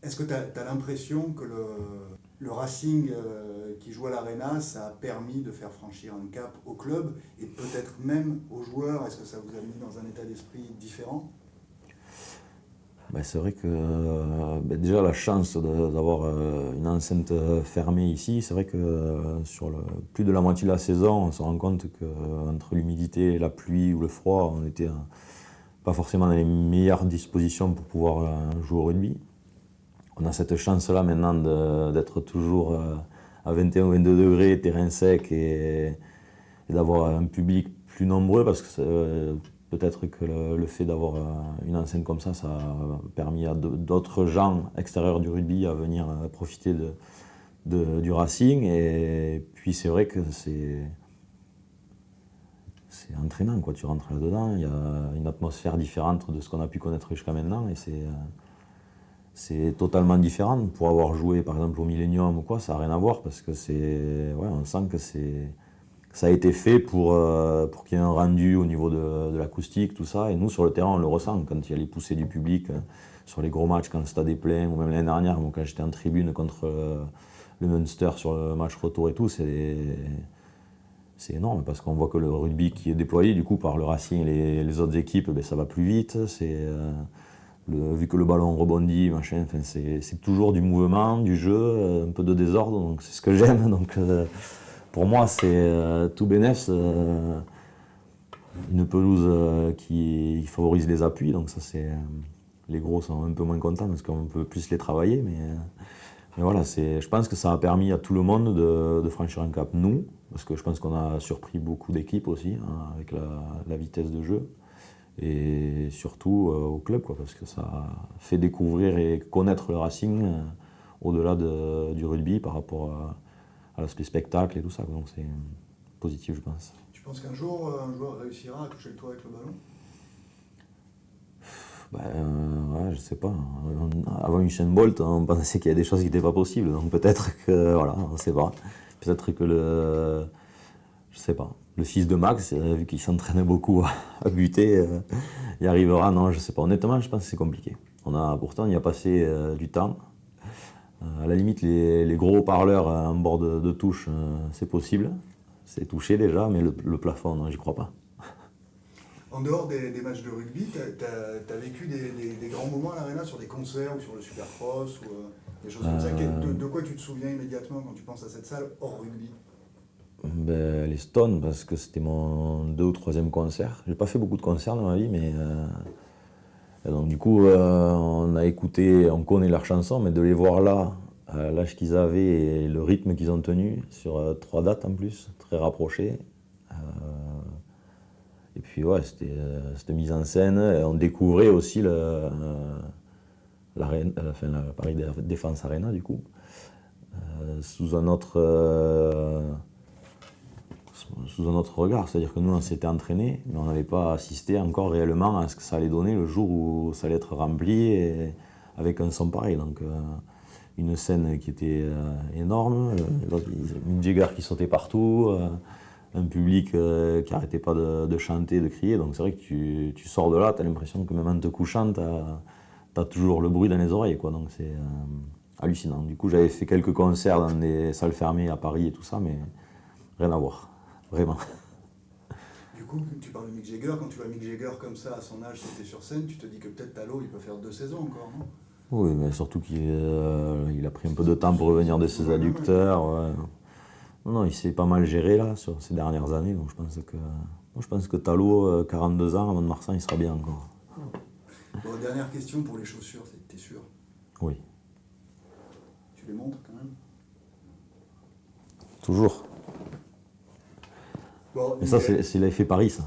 Est-ce que tu as l'impression que le Racing qui joue à l'Arena, ça a permis de faire franchir un cap au club et peut-être même aux joueurs? Est-ce que ça vous a mis dans un état d'esprit différent? Ben, c'est vrai que déjà la chance d'avoir une enceinte fermée ici, c'est vrai que sur plus de la moitié de la saison, on se rend compte qu'entre l'humidité, la pluie ou le froid, on était pas forcément dans les meilleures dispositions pour pouvoir jouer au rugby. On a cette chance-là maintenant d'être toujours à 21 ou 22 degrés, terrain sec et d'avoir un public plus nombreux parce que peut-être que le fait d'avoir une enceinte comme ça a permis à d'autres gens extérieurs du rugby à venir profiter du Racing. Et puis c'est vrai que c'est entraînant, quoi. Tu rentres là-dedans, il y a une atmosphère différente de ce qu'on a pu connaître jusqu'à maintenant et c'est totalement différent. Pour avoir joué par exemple au Millennium ou quoi, ça n'a rien à voir parce que on sent que ça a été fait pour qu'il y ait un rendu au niveau de l'acoustique, tout ça. Et nous, sur le terrain, on le ressent quand il y a les poussées du public, sur les gros matchs, quand le stade est plein, ou même l'année dernière, quand j'étais en tribune contre le Munster sur le match retour et tout, c'est énorme parce qu'on voit que le rugby qui est déployé du coup par le Racing et les autres équipes, ben, ça va plus vite. Vu que le ballon rebondit, machin, c'est toujours du mouvement, du jeu, un peu de désordre, donc c'est ce que j'aime. Donc, pour moi, c'est tout bénef, une pelouse qui favorise les appuis, donc ça les gros sont un peu moins contents parce qu'on peut plus les travailler, mais voilà, je pense que ça a permis à tout le monde de franchir un cap. Nous, parce que je pense qu'on a surpris beaucoup d'équipes aussi, hein, avec la vitesse de jeu, et surtout au club, quoi, parce que ça a fait découvrir et connaître le Racing au-delà du rugby par rapport à l'aspect spectacle et tout ça, donc c'est positif, je pense. Tu penses qu'un jour, un joueur réussira à toucher le toit avec le ballon? Ouais, je sais pas. Avant Usain Bolt, on pensait qu'il y a des choses qui n'étaient pas possibles, donc peut-être que, voilà, on sait pas. Peut-être que je sais pas, le fils de Max, vu qu'il s'entraînait beaucoup à buter, il arrivera, non, je sais pas. Honnêtement, je pense que c'est compliqué. Pourtant, on y a passé du temps. À la limite, les gros haut-parleurs en bord de touche, c'est possible. C'est touché déjà, mais le plafond, non, j'y crois pas. En dehors des matchs de rugby, tu as vécu des grands moments à l'Arena sur des concerts ou sur le Supercross ou des choses comme ça. De quoi tu te souviens immédiatement quand tu penses à cette salle hors rugby? Ben, les Stones, parce que c'était mon 2e ou 3e concert. J'ai pas fait beaucoup de concerts dans ma vie, mais et donc du coup, on a écouté, on connaît leurs chansons, mais de les voir là, à l'âge qu'ils avaient et le rythme qu'ils ont tenu, sur 3 dates en plus, très rapprochées. Et puis ouais, c'était cette mise en scène, et on découvrait aussi la Paris Défense Arena du coup, sous un autre regard. C'est-à-dire que nous, on s'était entraînés, mais on n'avait pas assisté encore réellement à ce que ça allait donner le jour où ça allait être rempli et avec un son pareil. Donc, une scène qui était énorme, Mick Jagger qui sautait partout, un public qui n'arrêtait pas de chanter, de crier. Donc, c'est vrai que tu sors de là, tu as l'impression que même en te couchant, tu as toujours le bruit dans les oreilles, quoi. Donc, c'est hallucinant. Du coup, j'avais fait quelques concerts dans des salles fermées à Paris et tout ça, mais rien à voir. Vraiment. Du coup, tu parles de Mick Jagger, quand tu vois Mick Jagger comme ça à son âge sauter sur scène, tu te dis que peut-être Talo il peut faire 2 saisons encore, non? Oui, mais surtout qu'il a pris un peu de temps pour revenir de ses adducteurs. Ouais. Non, il s'est pas mal géré là sur ces dernières années, donc je pense que Talo, 42 ans, avant de Marsan, il sera bien encore. Bon, dernière question pour les chaussures, t'es sûr? Oui. Tu les montres quand même? Toujours. Bon, mais ça, c'est l'effet Paris, ça.